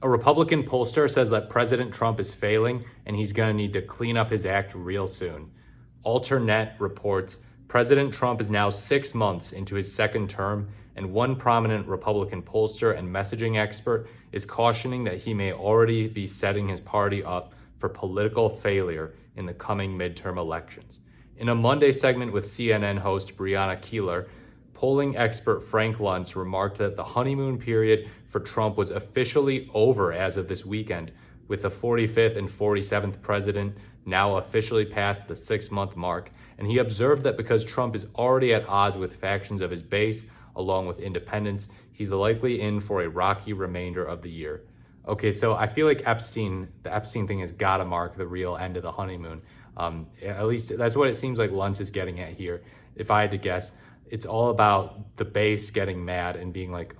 A Republican pollster says that President Trump is failing and he's going to need to clean up his act real soon. Alternet reports President Trump is now 6 months into his second term, and one prominent Republican pollster and messaging expert is cautioning that he may already be setting his party up for political failure in the coming midterm elections. In a Monday segment with CNN host Brianna Keilar, polling expert Frank Luntz remarked that the honeymoon period for Trump was officially over as of this weekend, with the 45th and 47th president now officially past the 6-month mark. And he observed that because Trump is already at odds with factions of his base, along with independents, he's likely in for a rocky remainder of the year. Okay, so I feel like the Epstein thing has got to mark the real end of the honeymoon. At least that's what it seems like Luntz is getting at here. If I had to guess, it's all about the base getting mad and being like,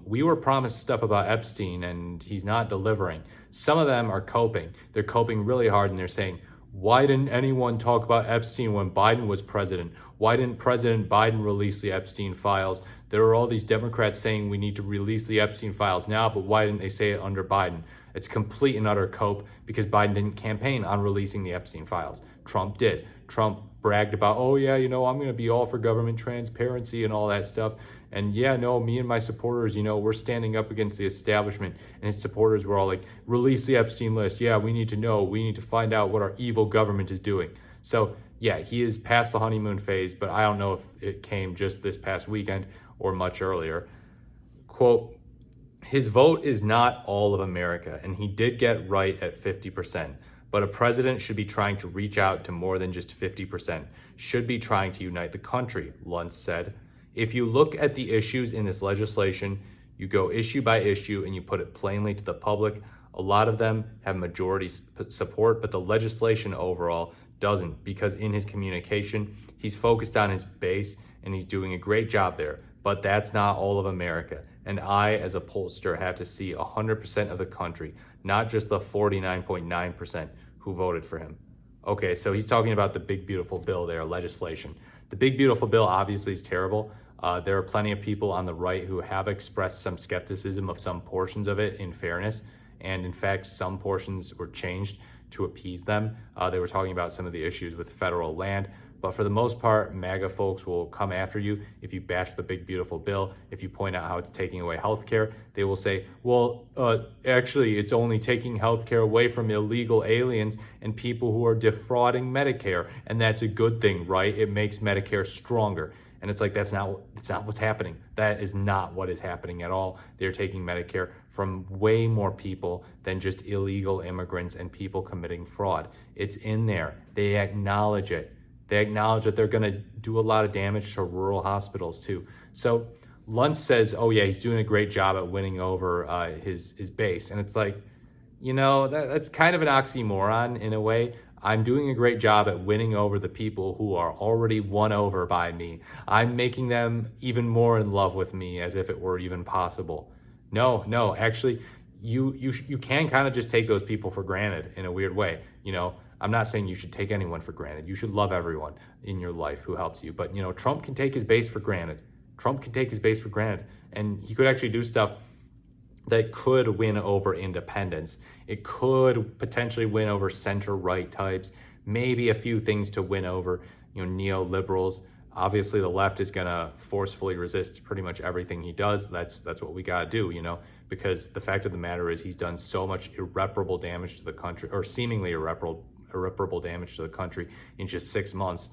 we were promised stuff about Epstein and he's not delivering. Some of them are coping. They're coping really hard and they're saying, why didn't anyone talk about Epstein when Biden was president? Why didn't President Biden release the Epstein files? There are all these Democrats saying we need to release the Epstein files now, but why didn't they say it under Biden? It's complete and utter cope because Biden didn't campaign on releasing the Epstein files. Trump did. Trump bragged about, I'm going to be all for government transparency and all that stuff. And me and my supporters, we're standing up against the establishment. And his supporters were all like, release the Epstein list. Yeah, we need to know. We need to find out what our evil government is doing. So he is past the honeymoon phase, but I don't know if it came just this past weekend or much earlier. Quote, his vote is not all of America, and he did get right at 50%. But a president should be trying to reach out to more than just 50%, should be trying to unite the country, Luntz said. If you look at the issues in this legislation, you go issue by issue and you put it plainly to the public. A lot of them have majority support, but the legislation overall doesn't, because in his communication, he's focused on his base and he's doing a great job there. But that's not all of America. And I, as a pollster, have to see 100% of the country, not just the 49.9% who voted for him. Okay, so he's talking about the big, beautiful bill there, legislation. The big, beautiful bill obviously is terrible. There are plenty of people on the right who have expressed some skepticism of some portions of it, in fairness. And in fact, some portions were changed to appease them. They were talking about some of the issues with federal land. But for the most part, MAGA folks will come after you if you bash the big, beautiful bill. If you point out how it's taking away healthcare, they will say, actually, it's only taking healthcare away from illegal aliens and people who are defrauding Medicare. And that's a good thing, right? It makes Medicare stronger. And it's like, that's not what's happening. That is not what is happening at all. They're taking Medicare from way more people than just illegal immigrants and people committing fraud. It's in there. They acknowledge it. They acknowledge that they're going to do a lot of damage to rural hospitals too. So Luntz says, he's doing a great job at winning over his base. And it's like, that's kind of an oxymoron in a way. I'm doing a great job at winning over the people who are already won over by me. I'm making them even more in love with me, as if it were even possible. No, actually, you can kind of just take those people for granted in a weird way. I'm not saying you should take anyone for granted. You should love everyone in your life who helps you. But, Trump can take his base for granted. And he could actually do stuff that could win over independents. It could potentially win over center-right types. Maybe a few things to win over, neoliberals. Obviously, the left is going to forcefully resist pretty much everything he does. That's what we got to do, because the fact of the matter is he's done so much irreparable damage to the country, or seemingly irreparable damage to the country in just 6 months.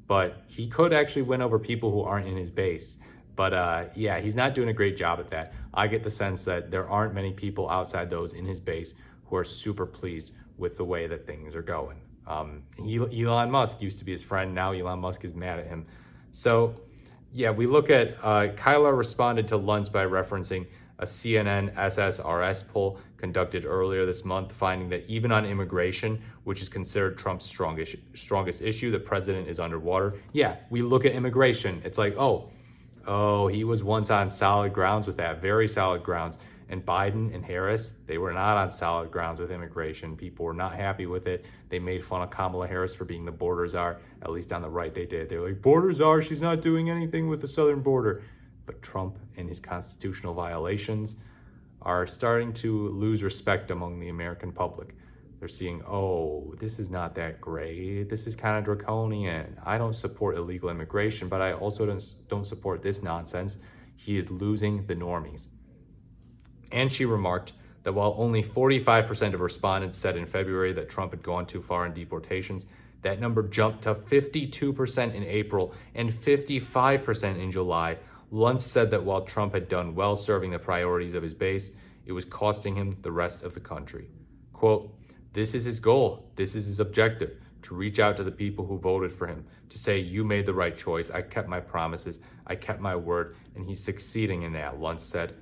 But he could actually win over people who aren't in his base. But he's not doing a great job at that. I get the sense that there aren't many people outside those in his base who are super pleased with the way that things are going. Elon Musk used to be his friend. Now Elon Musk is mad at him. So, we look at Keilar responded to Luntz by referencing a CNN SSRS poll conducted earlier this month, finding that even on immigration, which is considered Trump's strongest issue, the president is underwater. We look at immigration. It's like, he was once on solid grounds with that, very solid grounds. And Biden and Harris, they were not on solid grounds with immigration. People were not happy with it. They made fun of Kamala Harris for being the border czar. At least on the right, they did. They were like, border czar, she's not doing anything with the southern border. But Trump and his constitutional violations, are starting to lose respect among the American public. They're seeing, oh, this is not that great. This is kind of draconian. I don't support illegal immigration, but I also don't support this nonsense. He is losing the normies. And she remarked that while only 45% of respondents said in February that Trump had gone too far in deportations, that number jumped to 52% in April and 55% in July. Luntz said that while Trump had done well serving the priorities of his base, it was costing him the rest of the country. Quote, this is his goal. This is his objective, to reach out to the people who voted for him, to say, you made the right choice. I kept my promises. I kept my word. And he's succeeding in that, Luntz said.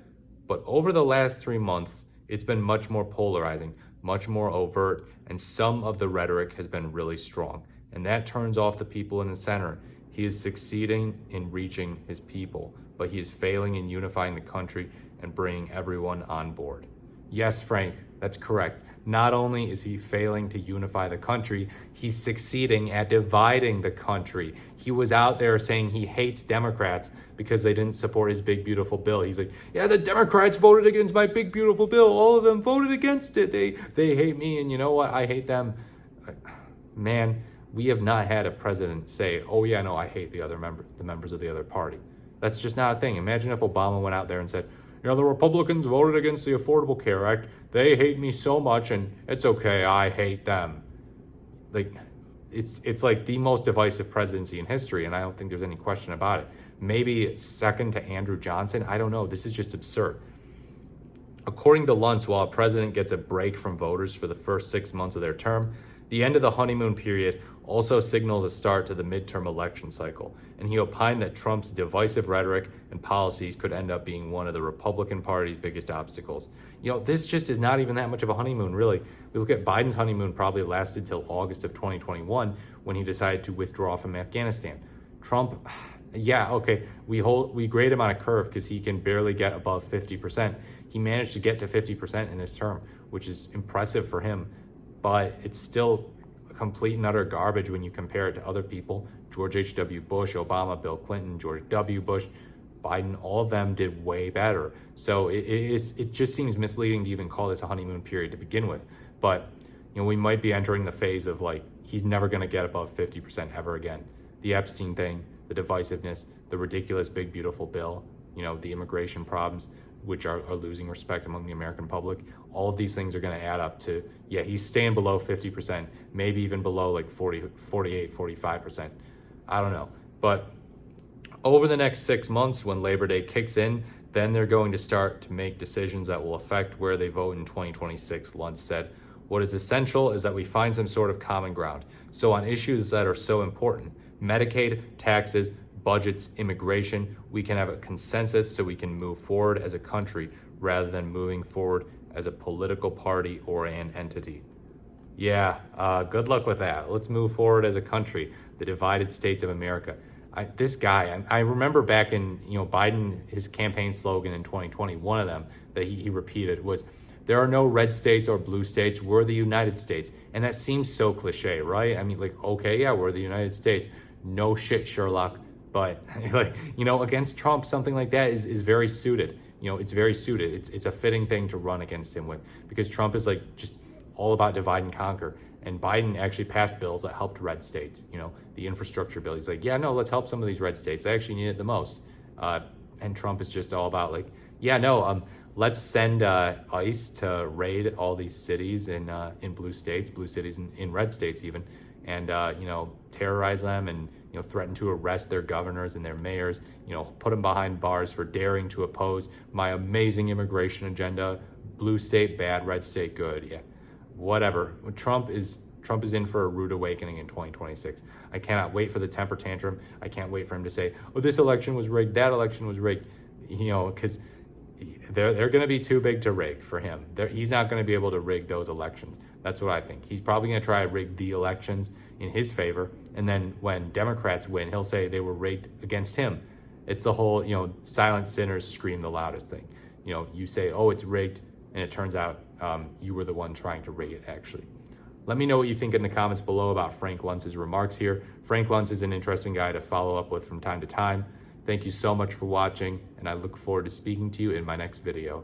But over the last 3 months, it's been much more polarizing, much more overt, and some of the rhetoric has been really strong. And that turns off the people in the center. He is succeeding in reaching his people, but he is failing in unifying the country and bringing everyone on board. Yes, Frank, that's correct. Not only is he failing to unify the country, he's succeeding at dividing the country. He was out there saying he hates Democrats because they didn't support his big, beautiful bill. He's like, yeah, the Democrats voted against my big, beautiful bill. All of them voted against it. They hate me, and you know what? I hate them. Man, we have not had a president say, oh yeah, no, I hate the members of the other party. That's just not a thing. Imagine if Obama went out there and said, you know, the Republicans voted against the Affordable Care Act. They hate me so much, and it's okay, I hate them. Like, it's like the most divisive presidency in history, and I don't think there's any question about it. Maybe second to Andrew Johnson. I don't know. This is just absurd. According to Luntz, while a president gets a break from voters for the first 6 months of their term, the end of the honeymoon period also signals a start to the midterm election cycle, and he opined that Trump's divisive rhetoric and policies could end up being one of the Republican Party's biggest obstacles. You know, this just is not even that much of a honeymoon, really. We look at Biden's honeymoon probably lasted till August of 2021 when he decided to withdraw from Afghanistan. Trump, yeah, okay, we grade him on a curve because he can barely get above 50%. He managed to get to 50% in his term, which is impressive for him, but it's still complete and utter garbage when you compare it to other people. George H.W. Bush, Obama, Bill Clinton, George W. Bush, Biden, all of them did way better. So it just seems misleading to even call this a honeymoon period to begin with. But you know, we might be entering the phase of like, he's never going to get above 50% ever again. The Epstein thing, the divisiveness, the ridiculous big beautiful bill, you know, the immigration problems, which are losing respect among the American public. All of these things are going to add up to, yeah, he's staying below 50%, maybe even below like 40, 48, 45%. I don't know. But over the next 6 months, when Labor Day kicks in, then they're going to start to make decisions that will affect where they vote in 2026, Luntz said. What is essential is that we find some sort of common ground. So on issues that are so important, Medicaid, taxes, budgets, immigration, we can have a consensus so we can move forward as a country rather than moving forward as a political party or an entity. Yeah, good luck with that. Let's move forward as a country, the divided states of America. I remember back in, Biden, his campaign slogan in 2020, one of them that he repeated was, there are no red states or blue states, we're the United States. And that seems so cliche, right? I mean, like, okay, yeah, we're the United States. No shit, Sherlock. But against Trump, something like that is very suited. It's very suited. It's a fitting thing to run against him with, because Trump is like just all about divide and conquer. And Biden actually passed bills that helped red states. The infrastructure bill. He's like, yeah, no, let's help some of these red states. They actually need it the most. And Trump is just all about like, yeah, no, let's send ICE to raid all these cities in blue states, blue cities in red states even, and terrorize them and threaten to arrest their governors and their mayors, put them behind bars for daring to oppose my amazing immigration agenda. Blue state bad, red state good. Yeah, whatever. Trump is in for a rude awakening in 2026. I cannot wait for the temper tantrum. I can't wait for him to say, oh, this election was rigged, that election was rigged, because they're going to be too big to rig for him. He's not going to be able to rig those elections. That's what I think. He's probably going to try to rig the elections in his favor. And then when Democrats win, he'll say they were rigged against him. It's the whole, silent sinners scream the loudest thing. You say, oh, it's rigged, and it turns out you were the one trying to rig it, actually. Let me know what you think in the comments below about Frank Luntz's remarks here. Frank Luntz is an interesting guy to follow up with from time to time. Thank you so much for watching, and I look forward to speaking to you in my next video.